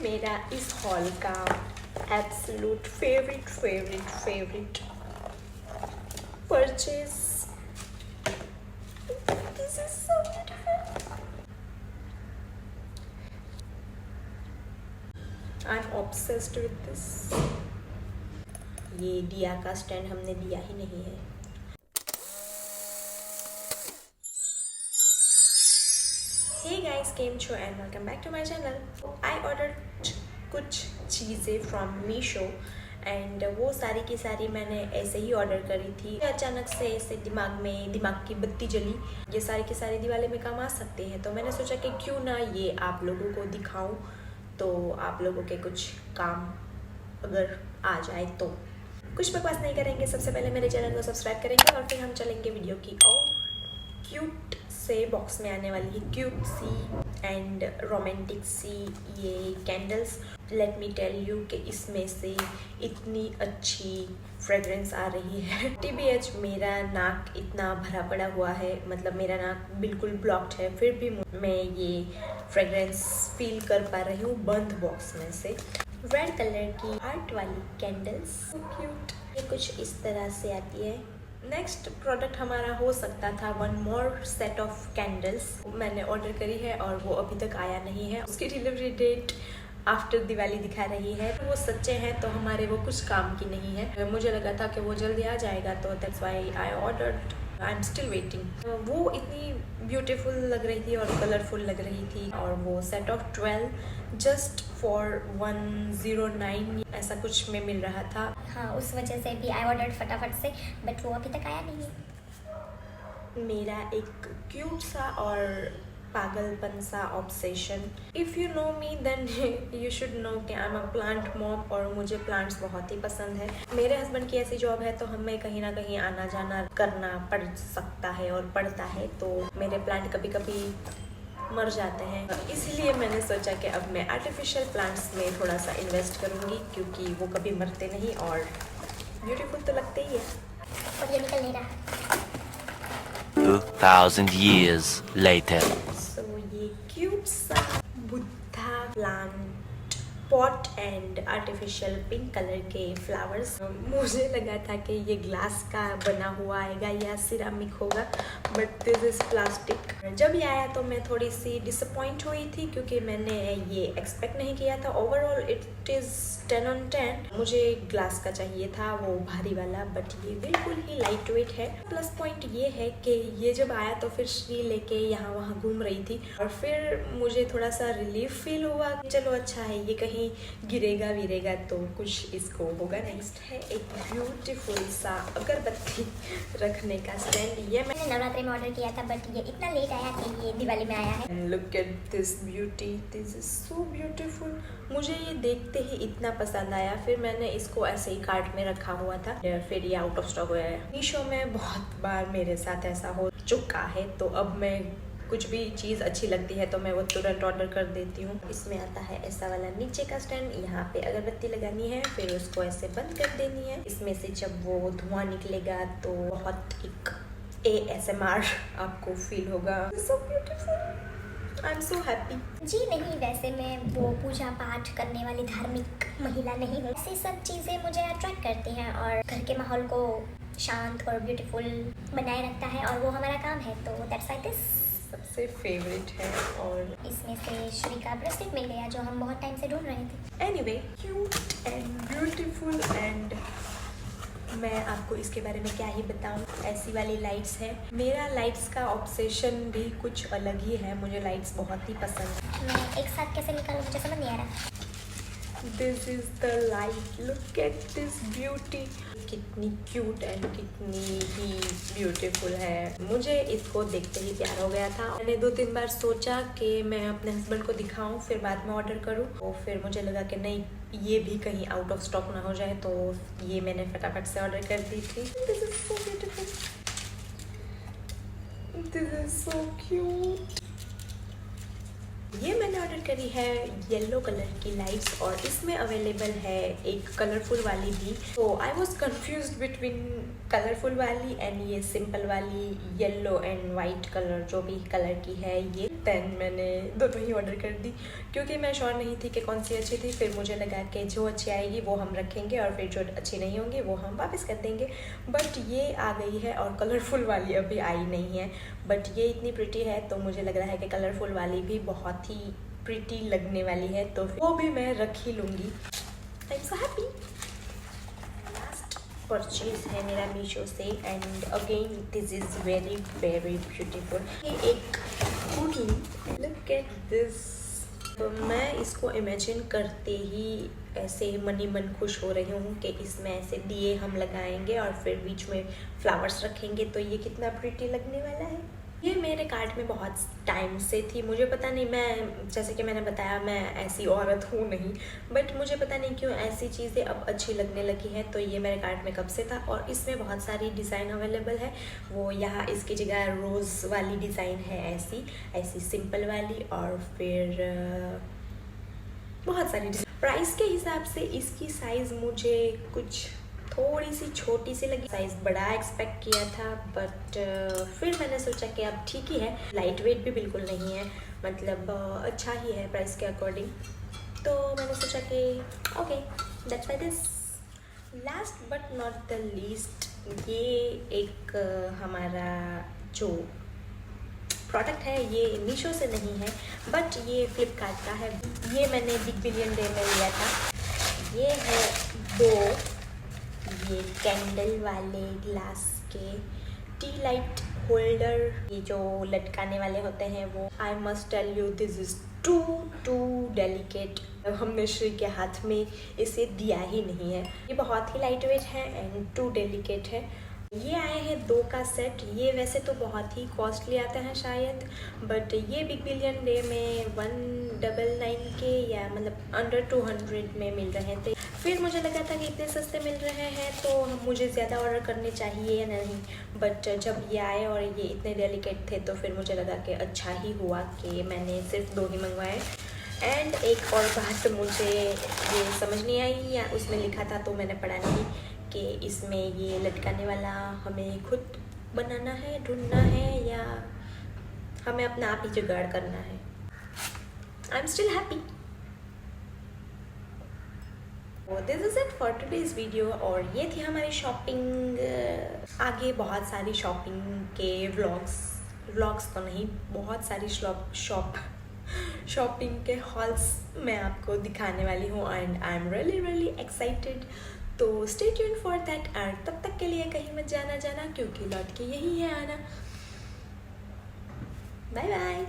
मेरा इस हॉल का absolute favourite purchase. This is so beautiful. I am obsessed with this. ये दिया का स्टैंड हमने दिया ही नहीं है। Hey guys, came to and welcome back to my channel. I ordered कुछ चीज़ें from Meesho एंड वो सारी की सारी मैंने ऐसे ही ऑर्डर करी थी। अचानक से ऐसे दिमाग की बत्ती जली, ये सारी की सारी दिवाली में काम आ सकते हैं, तो मैंने सोचा कि क्यों ना ये आप लोगों को दिखाऊं, तो आप लोगों के कुछ काम अगर आ जाए तो। कुछ बकवास नहीं करेंगे, सबसे पहले मेरे चैनल को सब्सक्राइब करेंगे और फिर हम चलेंगे वीडियो की और क्यूट से बॉक्स में आने वाली है क्यूट सी एंड रोमांटिक सी ये candles. Let me tell you कि इसमें से इतनी अच्छी फ्रेग्रेंस आ रही है। TBH मेरा नाक इतना भरा पड़ा हुआ है, मतलब मेरा नाक बिल्कुल ब्लॉक्ड है, फिर भी मैं ये फ्रेग्रेंस फील कर पा रही हूँ बंद बॉक्स में से। रेड कलर की हार्ट वाली कैंडल्स, क्यूट। ये कुछ इस तरह से आती है। नेक्स्ट प्रोडक्ट हमारा हो सकता था one more set of candles. मैंने ऑर्डर करी है और वो अभी तक आया नहीं है। उसकी डिलीवरी डेट आफ्टर दिवाली दिखा रही है। वो सच्चे हैं तो हमारे वो कुछ काम की नहीं है। मुझे लगा था कि वो जल्दी आ जाएगा, तो that's why I ordered. I am still waiting. वो इतनी ब्यूटीफुल लग रही थी और कलरफुल लग रही थी, और वो सेट ऑफ 12 जस्ट फॉर 109 ऐसा कुछ में मिल रहा था। हाँ, उस वजह से भी आई ऑर्डर फटाफट से, बट वो अभी तक आया नहीं है। मेरा एक क्यूट सा और पागलपन सा obsession. If you know me then you should know कि I am a plant mom और मुझे प्लांट्स बहुत ही पसंद है। मेरे हस्बैंड की ऐसी जॉब है तो हमें कहीं ना कहीं आना जाना करना पड़ सकता है और पड़ता है, तो मेरे प्लांट कभी कभी मर जाते हैं। इसलिए मैंने सोचा कि अब मैं आर्टिफिशियल प्लांट्स में थोड़ा सा इन्वेस्ट करूँगी, क्योंकि वो कभी मरते नहीं और ब्यूटीफुल तो लगते ही है। और ये निकल नहीं रहा। 2000 years later. So ये क्यूट सा Buddha plant pot and artificial pink colour के फ्लावर्स। मुझे लगा था कि ये ग्लास का बना हुआ आएगा या सिरामिक होगा, बट दिस इज प्लास्टिक। जब ये आया तो मैं थोड़ी सी डिसअपॉइंट हुई थी, क्योंकि मैंने ये एक्सपेक्ट नहीं किया था। Overall it is 10 on 10। मुझे ग्लास का चाहिए था वो भारी वाला, बट ये बिल्कुल ही लाइट वेट है। प्लस पॉइंट ये है कि ये जब आया तो फिर श्री लेके यहाँ वहाँ घूम रही थी, और फिर मुझे थोड़ा सा रिलीफ फील हुआ। चलो अच्छा है, ये कहीं गिरेगा विरेगा तो कुछ इसको होगा। नेक्स्ट है एक ब्यूटीफुल सा अगरबत्ती रखने का स्टैंड। ये मैंने नवरात्रि में ऑर्डर किया था, बट ये इतना लेट आया कि ये दिवाली में आया है। Look at this beauty, this is so beautiful. मुझे ये देखते ही इतना पसंद आया, फिर मैंने इसको ऐसे ही कार्ट में रखा हुआ था, फिर ये आउट ऑफ स्टॉक हो गया। मीशो में बहुत बार मेरे साथ ऐसा हो चुका है, तो अब मैं कुछ भी चीज़ अच्छी लगती है तो मैं वो तुरंत ऑर्डर कर देती हूँ। इसमें आता है ऐसा वाला नीचे का स्टैंड, यहाँ पे अगरबत्ती लगानी है, फिर उसको ऐसे बंद कर देनी है। इसमें से जब वो धुआं निकलेगा तो बहुत एक ASMR आपको फील होगा। So beautiful, I am so happy. जी नहीं, वैसे मैं वो पूजा पाठ करने वाली धार्मिक महिला नहीं हूँ। ऐसी सब चीज़ें मुझे अट्रैक्ट करती हैं और घर के माहौल को शांत और ब्यूटीफुल बनाए रखता है, और वो हमारा काम है, तो दैट्स व्हाई दिस सबसे फेवरेट है। और इसमें से श्री का ब्रेसलेट मिल गया जो हम बहुत टाइम से ढूंढ रहे थे। Anyway cute and beautiful, and मैं आपको इसके बारे में क्या ही बताऊं। ऐसी वाली लाइट्स है। मेरा लाइट्स का ऑब्सेशन भी कुछ अलग ही है, मुझे लाइट्स बहुत ही पसंद है। मैं एक साथ कैसे निकालूं, मुझे समझ नहीं आ रहा। This is the light, look at this beauty. कितनी क्यूट एंड कितनी ही ब्यूटीफुल है। मुझे इसको देखते ही प्यार हो गया था। मैंने 2-3 बार सोचा कि मैं अपने हस्बैंड को दिखाऊं फिर बाद में ऑर्डर करूं, और फिर मुझे लगा कि नहीं, ये भी कहीं आउट ऑफ स्टॉक ना हो जाए, तो ये मैंने फटाफट से ऑर्डर कर दी थी। This is so beautiful, this is so cute. ये मैंने ऑर्डर करी है येलो कलर की लाइट्स और इसमें अवेलेबल है एक कलरफुल वाली भी। तो I was confuse between colourful वाली एंड ये सिंपल वाली येलो एंड वाइट कलर जो भी कलर की है ये। देन मैंने दोनों ही ऑर्डर कर दी क्योंकि मैं श्योर नहीं थी कि कौन सी अच्छी थी। फिर मुझे लगा कि जो अच्छी आएगी वो हम रखेंगे और फिर जो अच्छी नहीं होंगी वो हम वापस कर देंगे। बट ये आ गई है और कलरफुल वाली अभी आई नहीं है। बट ये इतनी प्रिटी है तो मुझे लग रहा है कि कलरफुल वाली भी बहुत ही प्रिटी लगने वाली है, तो वो भी मैं रख ही लूँगी। आई am so happy. Last purchase है मेरा मीशो से and again this is very very beautiful. ये एक हुडी, लुक एट दिस। तो मैं इसको इमेजिन करते ही ऐसे मनी मन खुश हो रही हूँ कि इसमें ऐसे दिए हम लगाएंगे और फिर बीच में फ्लावर्स रखेंगे, तो ये कितना प्रिटी लगने वाला है। ये मेरे कार्ट में बहुत टाइम से थी। मुझे पता नहीं, मैं जैसे कि मैंने बताया मैं ऐसी औरत हूँ नहीं, बट मुझे पता नहीं क्यों ऐसी चीज़ें अब अच्छी लगने लगी हैं। तो ये मेरे कार्ट में कब से था और इसमें बहुत सारी डिज़ाइन अवेलेबल है। वो यहाँ इसकी जगह रोज़ वाली डिज़ाइन है, ऐसी सिंपल वाली, और फिर बहुत सारी डिज़ाइन। प्राइस के हिसाब से इसकी साइज़ मुझे कुछ थोड़ी सी छोटी सी लगी, साइज़ बड़ा एक्सपेक्ट किया था, बट फिर मैंने सोचा कि अब ठीक ही है। लाइट वेट भी बिल्कुल नहीं है, मतलब अच्छा ही है प्राइस के अकॉर्डिंग। तो मैंने सोचा कि okay that's why this. Last but not the least, ये एक हमारा जो प्रोडक्ट है ये मीशो से नहीं है बट ये फ्लिपकार्ट का है। ये मैंने बिग बिलियन डे में लिया था। ये है दो ये कैंडल वाले ग्लास के टी लाइट होल्डर, ये जो लटकाने वाले होते हैं वो। I must tell you this is too delicate. हमने श्री के हाथ में इसे दिया ही नहीं है। ये बहुत ही लाइट वेट है एंड टू डेलिकेट है। ये आए हैं 2 का सेट। ये वैसे तो बहुत ही कॉस्टली आते हैं शायद, बट ये बिग बिलियन डे में 199 के या मतलब अंडर 200 में मिल रहे थे। फिर मुझे लगा था कि इतने सस्ते मिल रहे हैं तो मुझे ज़्यादा ऑर्डर करने चाहिए या नहीं, बट जब ये आए और ये इतने डेलिकेट थे तो फिर मुझे लगा कि अच्छा ही हुआ कि मैंने सिर्फ 2 ही मंगवाए। एंड एक और बात मुझे ये समझ नहीं आई, या उसमें लिखा था तो मैंने पढ़ा नहीं, कि इसमें ये लटकाने वाला हमें खुद बनाना है, ढूंढना है, या हमें अपना आप ही जुगाड़ करना है। I am still happy. This is it for today's video. और ये थी हमारी शॉपिंग। आगे बहुत सारी शॉपिंग के व्लॉग्स तो नहीं, बहुत सारी शॉपिंग के हॉल्स मैं आपको दिखाने वाली हूँ and I am really excited. तो stay tuned for that. And तब तक के लिए कहीं मत जाना क्योंकि लौट के यही है आना। Bye bye.